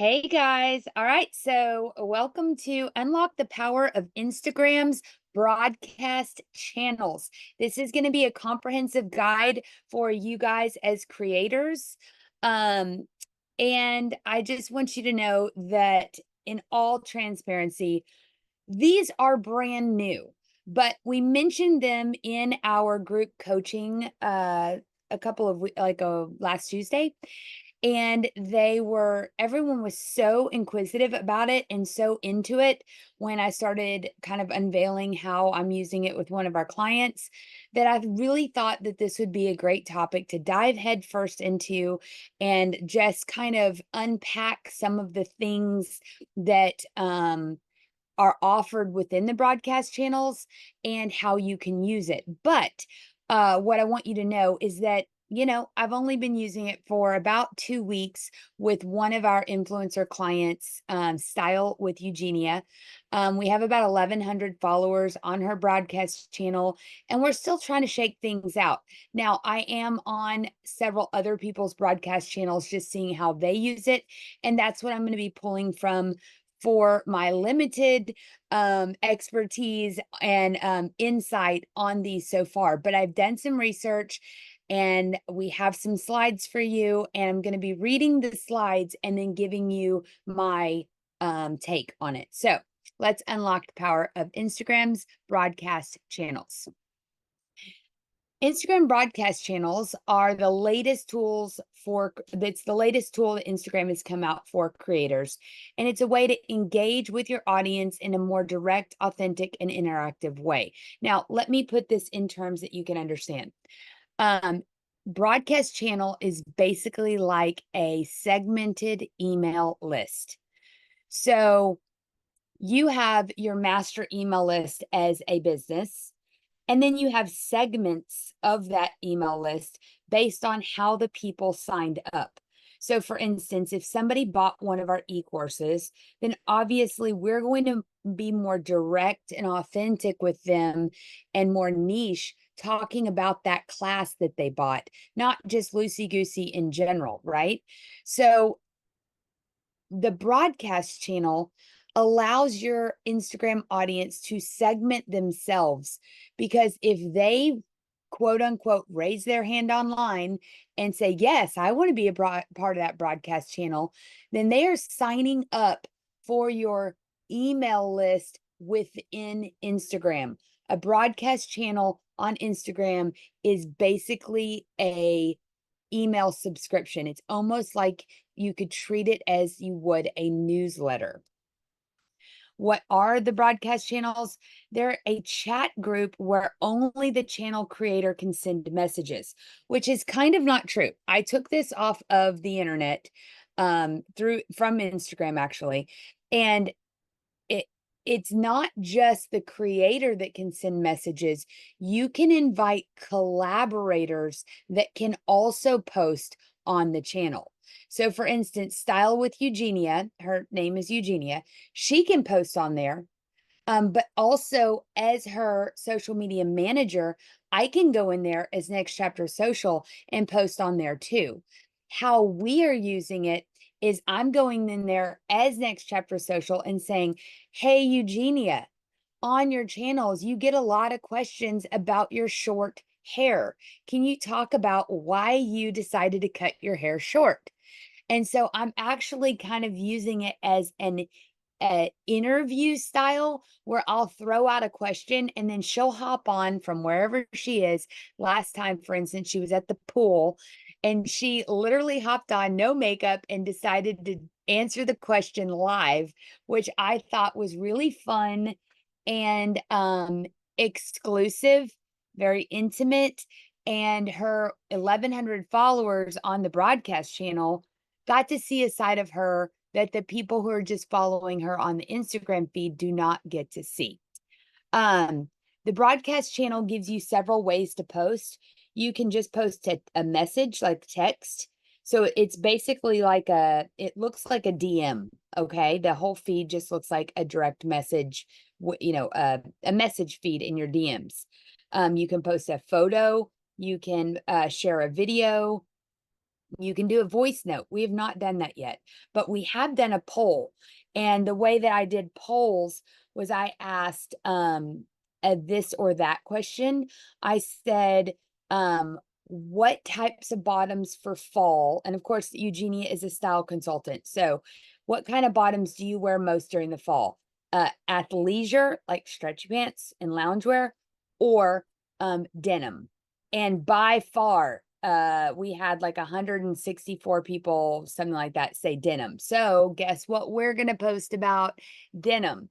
Hey guys. All right. So, welcome to Unlock the Power of Instagram's broadcast channels. This is going to be a comprehensive guide for you guys as creators. Um, and I just want you to know that in all transparency, these are brand new, but we mentioned them in our group coaching a couple of last Tuesday, and everyone was so inquisitive about it and so into it when I started kind of unveiling how I'm using it with one of our clients, that I really thought that this would be a great topic to dive headfirst into and just kind of unpack some of the things that are offered within the broadcast channels and how you can use it. But what I want you to know is that, I've only been using it for about 2 weeks with one of our influencer clients, Style with Eugenia. We have about 1,100 followers on her broadcast channel, and we're still trying to shake things out. Now, I am on several other people's broadcast channels, just seeing how they use it. And that's what I'm going to be pulling from for my limited expertise and insight on these so far. But I've done some research and we have some slides for you. And I'm going to be reading the slides and then giving you my take on it. So let's unlock the power of Instagram's broadcast channels. Instagram broadcast channels are the latest tools it's the latest tool that Instagram has come out for creators. And it's a way to engage with your audience in a more direct, authentic, and interactive way. Now, let me put this in terms that you can understand. Broadcast channel is basically like a segmented email list. So you have your master email list as a business. And then you have segments of that email list based on how the people signed up. So, for instance, if somebody bought one of our e-courses, then obviously we're going to be more direct and authentic with them and more niche, talking about that class that they bought, not just loosey-goosey in general, right? So, the broadcast channel allows your Instagram audience to segment themselves, because if they quote unquote raise their hand online and say, yes, I want to be a part of that broadcast channel, then they are signing up for your email list within Instagram. A broadcast channel on Instagram is basically a email subscription. It's almost like you could treat it as you would a newsletter. What are the broadcast channels? They're a chat group where only the channel creator can send messages, which is kind of not true. I took this off of the internet from Instagram actually, and it's not just the creator that can send messages. You can invite collaborators that can also post on the channel. So, for instance, Style with Eugenia, her name is Eugenia, she can post on there. But also, as her social media manager, I can go in there as Next Chapter Social and post on there too. How we are using it is I'm going in there as Next Chapter Social and saying, hey, Eugenia, on your channels, you get a lot of questions about your short hair. Can you talk about why you decided to cut your hair short? And so I'm actually kind of using it as an interview style, where I'll throw out a question and then she'll hop on from wherever she is. Last time, for instance, she was at the pool and she literally hopped on, no makeup, and decided to answer the question live, which I thought was really fun and exclusive, very intimate. And her 1,100 followers on the broadcast channel got to see a side of her that the people who are just following her on the Instagram feed do not get to see. The broadcast channel gives you several ways to post. You can just post a message like text. So it's basically it looks like a DM. Okay. The whole feed just looks like a direct message, a message feed in your DMs. You can post a photo. You can share a video. You can do a voice note. We have not done that yet, but we have done a poll. And the way that I did polls was I asked a this or that question. I said, what types of bottoms for fall? And of course, Eugenia is a style consultant. So, what kind of bottoms do you wear most during the fall? Athleisure, like stretchy pants and loungewear, or denim. And by far, we had like 164 people, something like that, say denim. So guess what we're going to post about? Denim.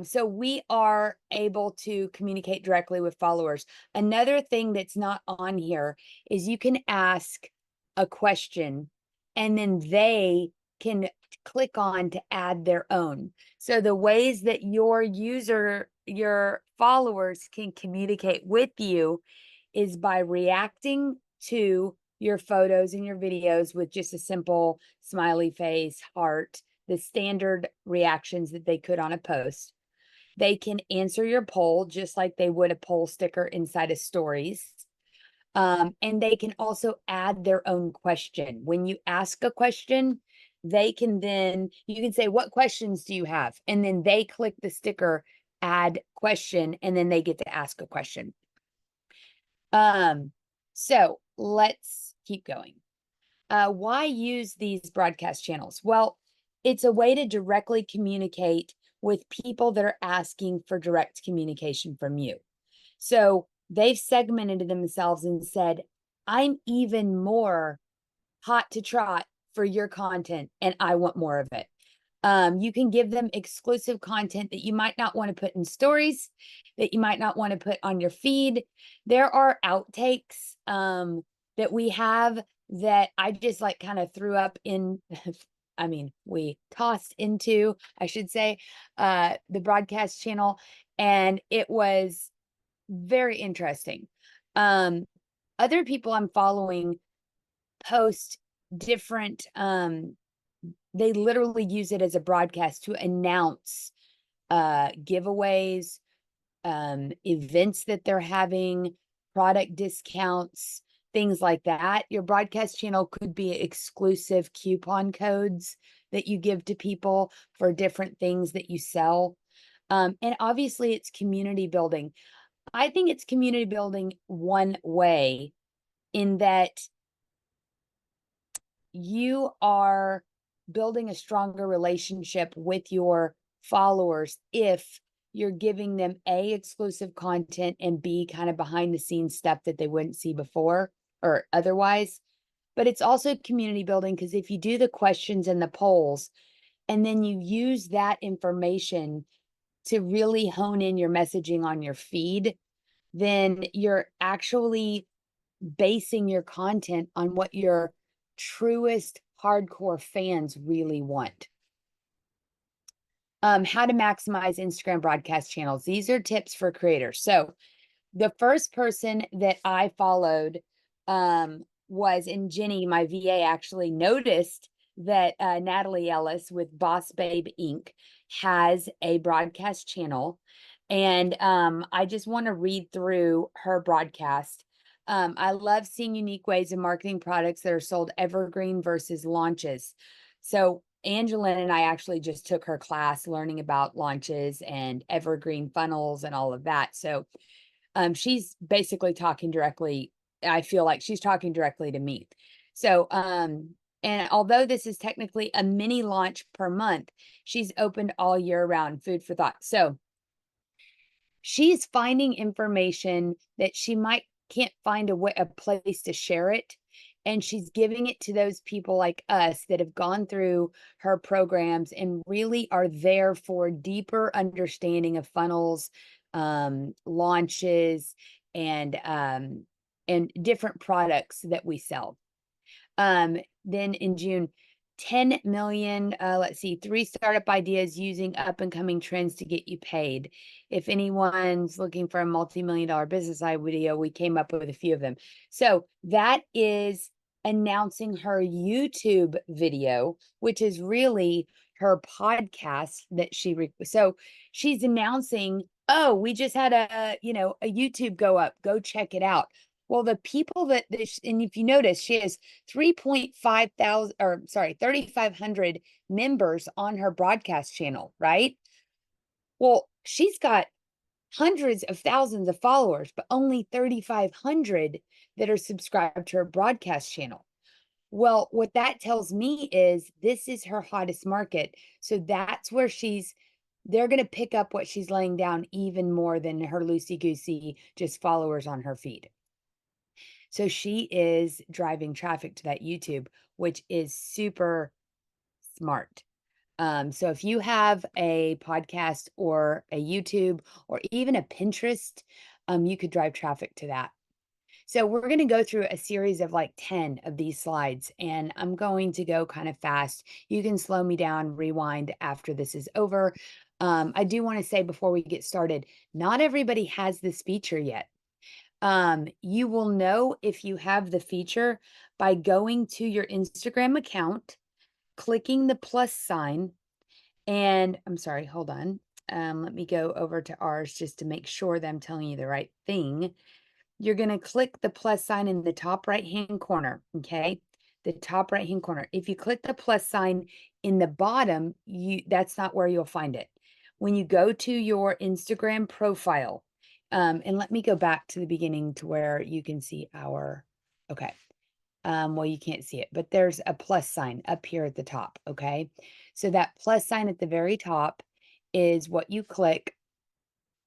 So we are able to communicate directly with followers. Another thing that's not on here is you can ask a question and then they can click on to add their own. So the ways that your followers can communicate with you is by reacting to your photos and your videos with just a simple smiley face, heart, the standard reactions that they could on a post. They can answer your poll just like they would a poll sticker inside of stories. And they can also add their own question. When you ask a question, you can say, what questions do you have? And then they click the sticker, add question, and then they get to ask a question. So let's keep going. Why use these broadcast channels? Well, it's a way to directly communicate with people that are asking for direct communication from you. So they've segmented themselves and said, I'm even more hot to trot for your content and I want more of it. You can give them exclusive content that you might not want to put in stories, that you might not want to put on your feed. There are outtakes that we have that I just like kind of threw up in. I mean, we tossed into, I should say, the broadcast channel, and it was very interesting. Other people I'm following post different they literally use it as a broadcast to announce giveaways, events that they're having, product discounts, things like that. Your broadcast channel could be exclusive coupon codes that you give to people for different things that you sell. And obviously, it's community building. I think it's community building one way in that you are building a stronger relationship with your followers if you're giving them A, exclusive content, and B, kind of behind the scenes stuff that they wouldn't see before or otherwise. But it's also community building because if you do the questions and the polls, and then you use that information to really hone in your messaging on your feed, then you're actually basing your content on what your truest hardcore fans really want. How to maximize Instagram broadcast channels. These are tips for creators. So the first person that I followed was, and Jenny, my VA, actually noticed that Natalie Ellis with Boss Babe Inc. has a broadcast channel. And I just want to read through her broadcast. I love seeing unique ways of marketing products that are sold evergreen versus launches. So Angelin and I actually just took her class learning about launches and evergreen funnels and all of that. So she's basically talking directly. I feel like she's talking directly to me. So, and although this is technically a mini launch per month, she's opened all year round. Food for thought. So she's finding information that she can't find a place to share it. And she's giving it to those people like us that have gone through her programs and really are there for deeper understanding of funnels, launches, and different products that we sell. Then in June, 10 million, let's see, 3 startup ideas using up and coming trends to get you paid. If anyone's looking for a multi-million-dollar business idea, we came up with a few of them. So that is announcing her YouTube video, which is really her podcast that so she's announcing, oh, we just had a YouTube go up, go check it out. Well, the people and if you notice, she has 3.5 thousand, or sorry, 3,500 members on her broadcast channel, right? Well, she's got hundreds of thousands of followers, but only 3,500 that are subscribed to her broadcast channel. Well, what that tells me is this is her hottest market. So that's where they're going to pick up what she's laying down even more than her loosey goosey just followers on her feed. So she is driving traffic to that YouTube, which is super smart. So if you have a podcast or a YouTube or even a Pinterest, you could drive traffic to that. So we're going to go through a series of like 10 of these slides, and I'm going to go kind of fast. You can slow me down, rewind after this is over. I do want to say before we get started, not everybody has this feature yet. You will know if you have the feature by going to your Instagram account, clicking the plus sign, and I'm sorry, hold on. Let me go over to ours just to make sure that I'm telling you the right thing. You're going to click the plus sign in the top right-hand corner, okay? The top right-hand corner. If you click the plus sign in the bottom, that's not where you'll find it. When you go to your Instagram profile, and let me go back to the beginning to where you can see okay. Well, you can't see it, but there's a plus sign up here at the top, okay? So that plus sign at the very top is what you click,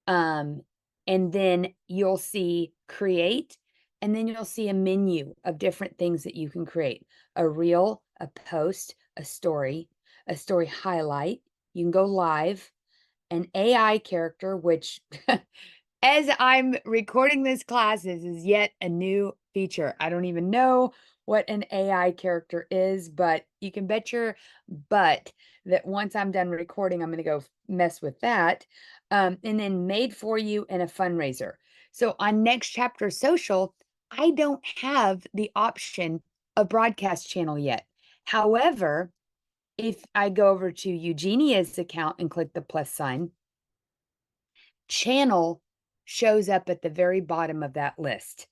and then you'll see create, and then you'll see a menu of different things that you can create: a reel, a post, a story highlight. You can go live, an AI character, which as I'm recording this class, this is yet a new feature. I don't even know what an AI character is, but you can bet your butt that once I'm done recording, I'm going to go mess with that. And then made for you and a fundraiser. So on Next Chapter Social, I don't have the option of broadcast channel yet. However, if I go over to Eugenia's account and click the plus sign, channel shows up at the very bottom of that list.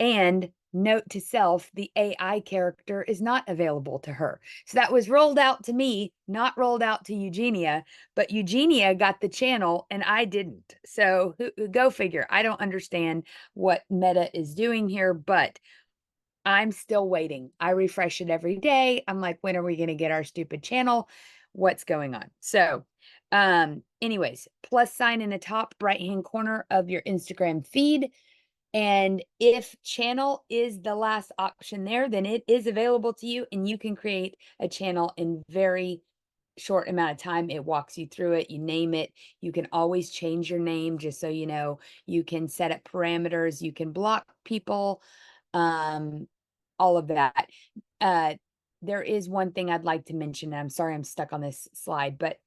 And note to self, the AI character is not available to her. So that was rolled out to me, not rolled out to Eugenia, but Eugenia got the channel and I didn't. So go figure. I don't understand what Meta is doing here, but I'm still waiting. I refresh it every day. I'm like, when are we going to get our stupid channel? What's going on? So, anyways, plus sign in the top right-hand corner of your Instagram feed. And if channel is the last option there, then it is available to you and you can create a channel in very short amount of time. It walks you through it. You name it. You can always change your name, just so you know. You can set up parameters. You can block people. All of that. There is one thing I'd like to mention, and I'm sorry I'm stuck on this slide, but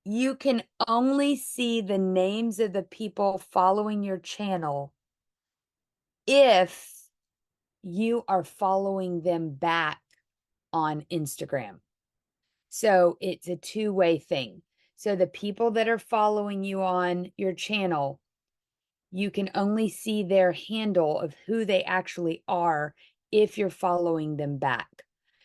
you can only see the names of the people following your channel if you are following them back on Instagram. So it's a two-way thing. So the people that are following you on your channel, you can only see their handle of who they actually are if you're following them back.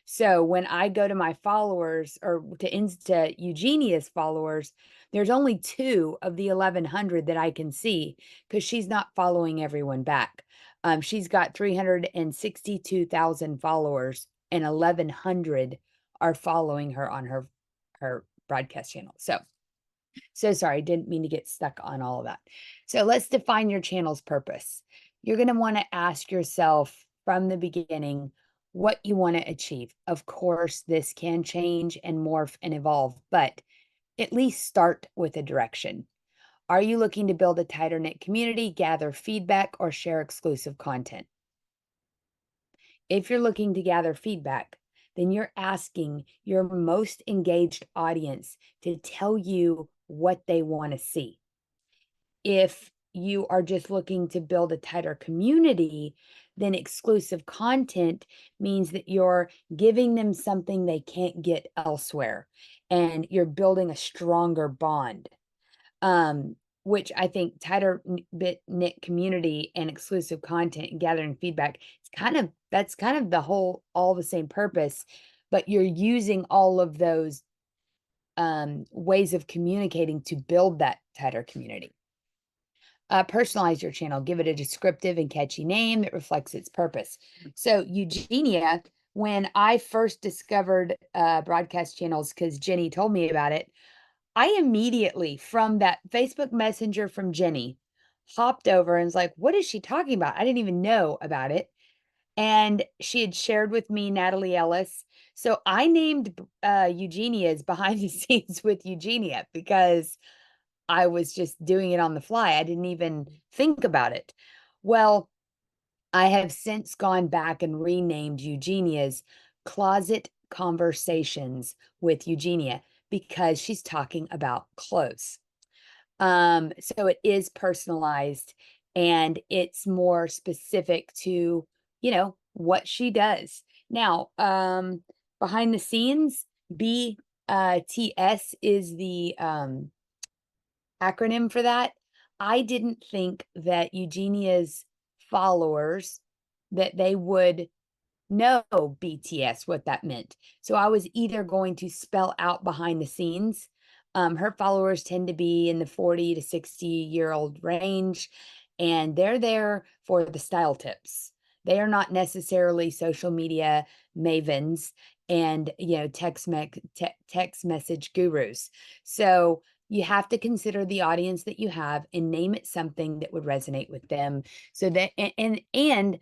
So when I go to my followers, or to Eugenia's followers, there's only 2 of the 1,100 that I can see because she's not following everyone back. She's got 362,000 followers and 1,100 are following her on her broadcast channel. So sorry, didn't mean to get stuck on all of that. So let's define your channel's purpose. You're going to want to ask yourself from the beginning what you want to achieve. Of course, this can change and morph and evolve, but at least start with a direction. Are you looking to build a tighter knit community, gather feedback, or share exclusive content? If you're looking to gather feedback, then you're asking your most engaged audience to tell you what they want to see. If you are just looking to build a tighter community, then exclusive content means that you're giving them something they can't get elsewhere, and you're building a stronger bond. which I think tighter bit knit community and exclusive content and gathering feedback, that's kind of the whole all the same purpose, but you're using all of those ways of communicating to build that tighter community. Personalize your channel, give it a descriptive and catchy name that reflects its purpose. So, Eugenia, when I first discovered broadcast channels, because Jenny told me about it, I immediately, from that Facebook Messenger from Jenny, hopped over and was like, what is she talking about? I didn't even know about it. And she had shared with me Natalie Ellis. So I named Eugenia's Behind the Scenes with Eugenia because I was just doing it on the fly. I didn't even think about it. Well, I have since gone back and renamed Eugenia's Closet Conversations with Eugenia because she's talking about clothes. So it is personalized and it's more specific to, what she does. Now, behind the scenes, BTS is the acronym for that. I didn't think that Eugenia's followers that they would know BTS, what that meant. So I was either going to spell out behind the scenes. Her followers tend to be in the 40 to 60-year-old range, and they're there for the style tips. They are not necessarily social media mavens and text message gurus. So you have to consider the audience that you have and name it something that would resonate with them. So that and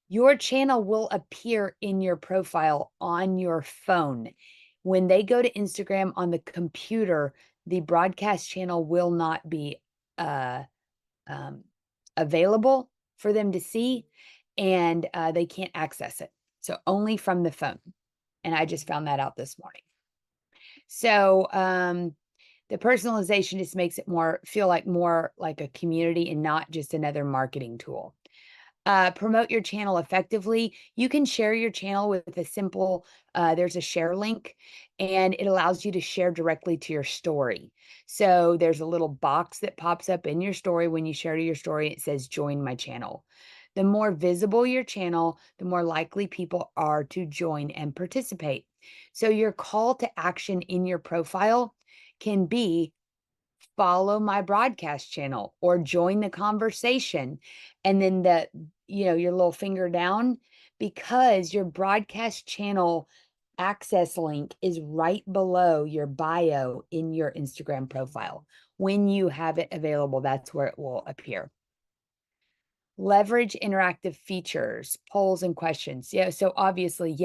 your channel will appear in your profile on your phone. When they go to Instagram on the computer, the broadcast channel will not be uh, um, available for them to see, and they can't access it. So only from the phone. And I just found that out this morning. So the personalization just makes it more like a community and not just another marketing tool. Promote your channel effectively. You can share your channel with a simple, there's a share link, and it allows you to share directly to your story. So there's a little box that pops up in your story when you share to your story. It says, join my channel. The more visible your channel, the more likely people are to join and participate. So your call to action in your profile can be follow my broadcast channel or join the conversation. And then your little finger down, because your broadcast channel access link is right below your bio in your Instagram profile. When you have it available, that's where it will appear. Leverage interactive features, polls, and questions. Yeah, so obviously,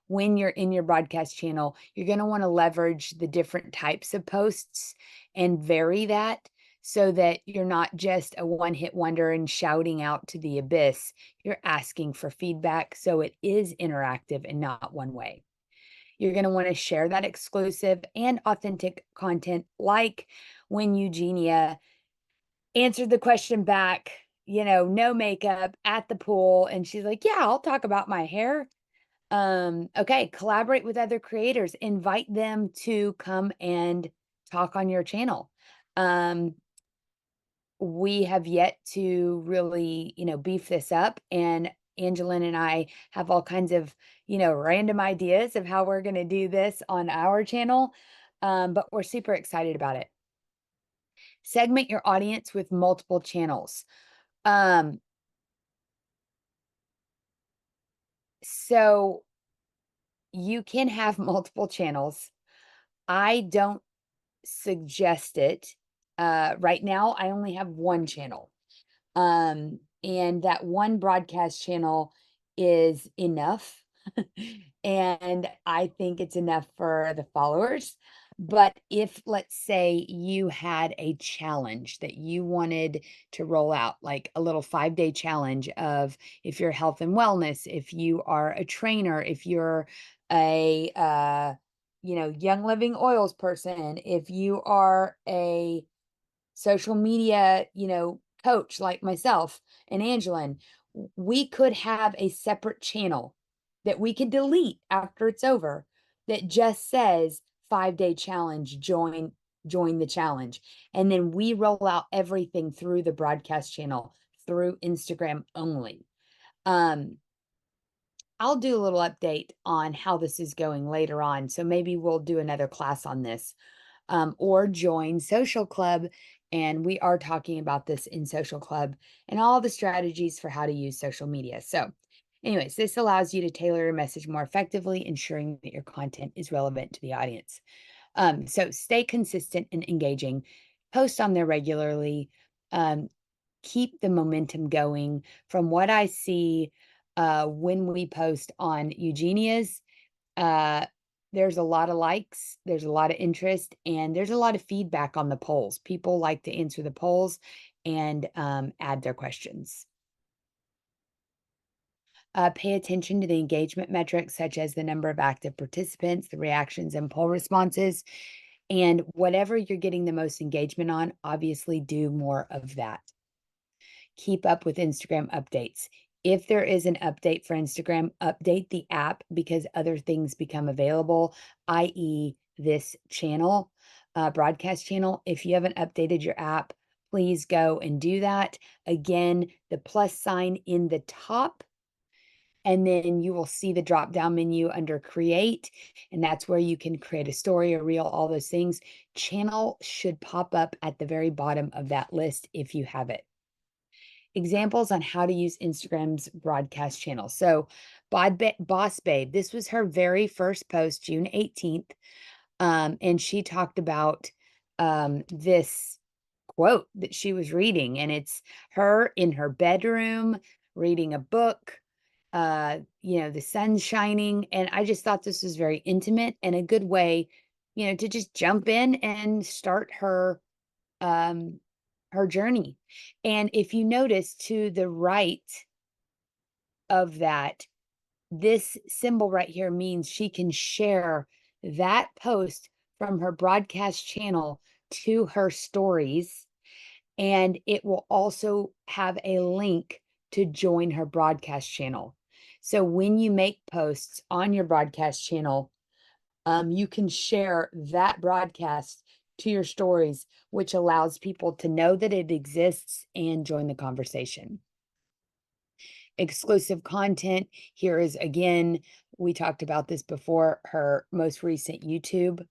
when you're in your broadcast channel, you're going to want to leverage the different types of posts and vary that so that you're not just a one-hit wonder and shouting out to the abyss. You're asking for feedback, so it is interactive and not one way. You're going to want to share that exclusive and authentic content, like when Eugenia answered the question back, no makeup at the pool. And she's like, yeah, I'll talk about my hair. Okay, collaborate with other creators, invite them to come and talk on your channel. We have yet to really, beef this up. And Angelin and I have all kinds of, random ideas of how we're going to do this on our channel. But we're super excited about it. Segment your audience with multiple channels. So you can have multiple channels. I don't suggest it. Right now, I only have one channel. And that one broadcast channel is enough. And I think it's enough for the followers. But if, let's say, you had a challenge that you wanted to roll out, like a little 5-day challenge of, if you're health and wellness, if you are a trainer, if you're a, Young Living Oils person, if you are a social media, coach like myself and Angelin, we could have a separate channel that we could delete after it's over that just says 5-day challenge, join join the challenge. And then we roll out everything through the broadcast channel through Instagram only. I'll do a little update on how this is going later on. So maybe we'll do another class on this, or join Social Club. And we are talking about this in Social Club and all the strategies for how to use social media. So anyways, this allows you to tailor your message more effectively, ensuring that your content is relevant to the audience. So stay consistent and engaging, post on there regularly, keep the momentum going. From what I see, when we post on Eugenia's, uh, there's a lot of likes, there's a lot of interest, and there's a lot of feedback on the polls. People like to answer the polls and add their questions. Pay attention to the engagement metrics, such as the number of active participants, the reactions, and poll responses. And whatever you're getting the most engagement on, obviously do more of that. Keep up with Instagram updates. If there is an update for Instagram, update the app because other things become available, i.e., this channel, broadcast channel. If you haven't updated your app, please go and do that. Again, the plus sign in the top, and then you will see the drop down menu under create, and that's where you can create a story, a reel, all those things. Channel should pop up at the very bottom of that list if you have it. Examples on how to use Instagram's broadcast channel. So Boss Babe, this was her very first post, June 18th. And she talked about this quote that she was reading, and it's her in her bedroom reading a book. The sun's shining, and I just thought this was very intimate and a good way, to just jump in and start um her journey. And if you notice to the right of that, this symbol right here means she can share that post from her broadcast channel to her stories, and it will also have a link to join her broadcast channel. So when you make posts on your broadcast channel, you can share that broadcast to your stories, which allows people to know that it exists and join the conversation. Exclusive content. Here is, again, we talked about this before, her most recent YouTube.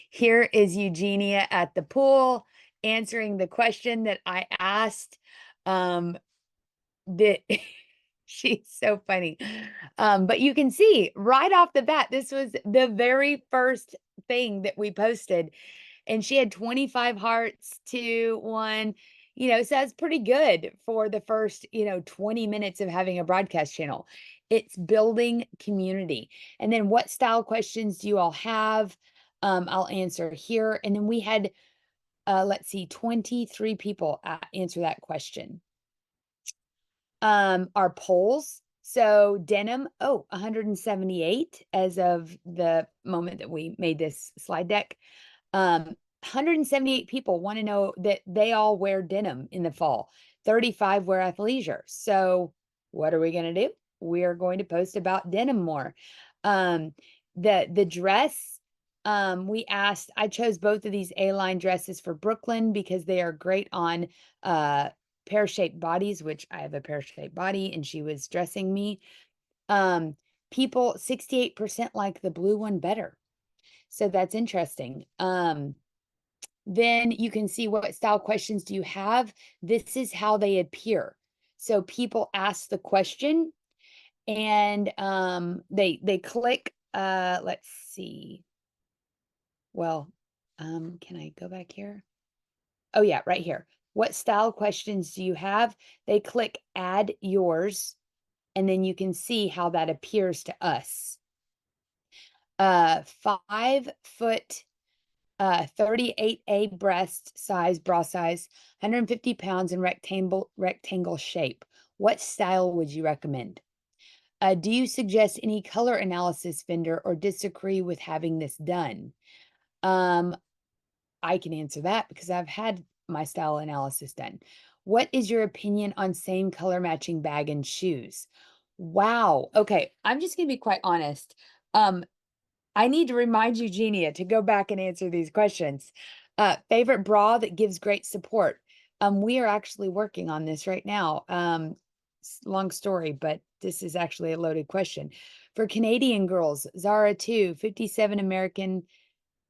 Here is Eugenia at the pool answering the question that I asked. That she's so funny. But you can see right off the bat, this was the very first thing that we posted, and she had 25 hearts to 1, so that's pretty good for the first, 20 minutes of having a broadcast channel. It's building community. And then what style questions do you all have? I'll answer here. And then we had, let's see, 23 people answer that question. Our polls. So denim, 178 as of the moment that we made this slide deck. 178 people want to know that they all wear denim in the fall. 35 wear athleisure. So what are we going to do? We are going to post about denim more. The dress, I chose both of these A-line dresses for Brooklyn because they are great on pear-shaped bodies, which I have a pear-shaped body, and she was dressing me. People, 68% like the blue one better. So that's interesting. Then you can see what style questions do you have. This is how they appear. So people ask the question and they click, let's see. Well, can I go back here? Oh yeah, right here. What style questions do you have? They click add yours, and then you can see how that appears to us. 5 foot, 38A breast size, bra size, 150 pounds in rectangle shape. What style would you recommend? Do you suggest any color analysis vendor or disagree with having this done? I can answer that because I've had my style analysis done. What is your opinion on same color matching bag and shoes? Wow. Okay, I'm just gonna be quite honest. I need to remind Eugenia to go back and answer these questions. Favorite bra that gives great support. We are actually working on this right now. Long story, but this is actually a loaded question. For Canadian girls, Zara 2, 57 American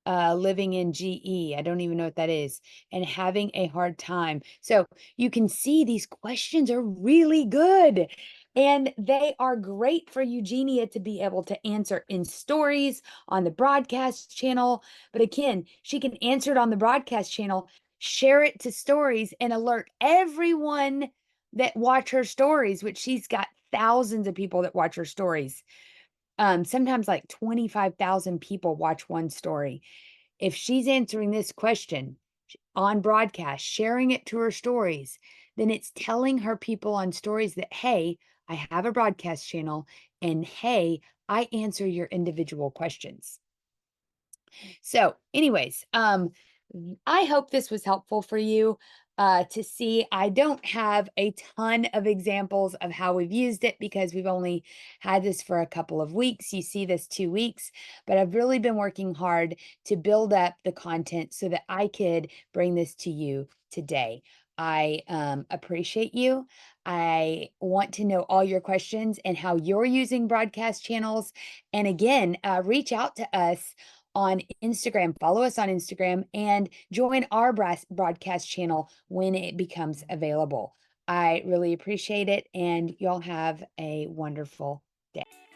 living in GE. I don't even know what that is, and having a hard time. So you can see these questions are really good. And they are great for Eugenia to be able to answer in stories on the broadcast channel. But again, she can answer it on the broadcast channel, share it to stories, and alert everyone that watch her stories, which she's got thousands of people that watch her stories. Sometimes like 25,000 people watch one story. If she's answering this question on broadcast, sharing it to her stories, then it's telling her people on stories that, hey, I have a broadcast channel, and hey, I answer your individual questions. So, anyways, I hope this was helpful for you to see. I don't have a ton of examples of how we've used it because we've only had this for a couple of weeks. You see this 2 weeks, but I've really been working hard to build up the content so that I could bring this to you today. I appreciate you. I want to know all your questions and how you're using broadcast channels. And again, reach out to us on Instagram. Follow us on Instagram and join our broadcast channel when it becomes available. I really appreciate it, and y'all have a wonderful day.